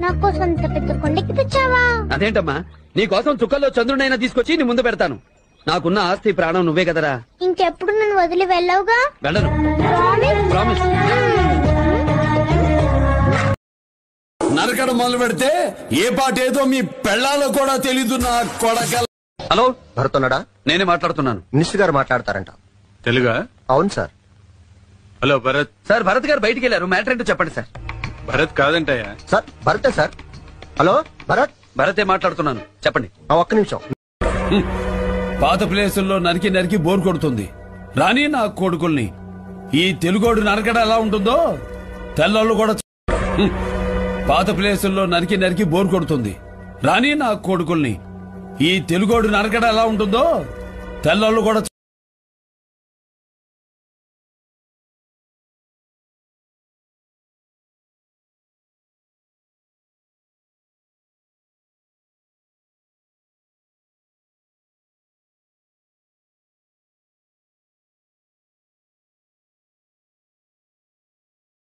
నా కోసం అంత పెద్ద కొండకి తెచ్చావా? అదేంటమ్మా, నీ కోసం చుక్కల్లో చంద్రునైనా తీసుకొచ్చి నీ ముందు పెడతాను. నాకున్న ఆస్తి ప్రాణం నువ్వే కదరా. ఇంకెప్పుడు నన్ను వదిలి వెళ్ళవుగా? వెళ్ళను. ప్రామిస్. నరకడం మొదలు పెడితే ఏ పాట ఏదో మీ పెళ్ళాలో కూడా తెలీదు నా కొడక. హలో, భరత్ ఉన్నాడా? నేనే మాట్లాడుతున్నాను. మినిస్టర్ గారు మాట్లాడతారంట. తెలుగా? అవును sir. Hello Bharat. Sir, Bharat గారు బయటికి వెళ్ళారు. మ్యాటర్ ఏంటో చెప్పండి సార్. భరత్ కాదంటయ్యా. సార్ భరతే సార్. హలో భరత్. భరతే మాట్లాడుతున్నాను, చెప్పండి. ఒక్క నిమిషం. పాత ప్లేసుల్లో నరికి నరికి బోర్ కొడుతుంది. రాని నా కొడుకుల్ని ఈ తెలుగోడు నరకడం ఎలా ఉంటుందో తెల్లోళ్ళు కూడా. పాత ప్లేసుల్లో నరికి నరికి బోర్ కొడుతుంది. రాని నా కొడుకుల్ని ఈ తెలుగోడు నరకడం ఎలా ఉంటుందో తెల్లోళ్ళు కూడా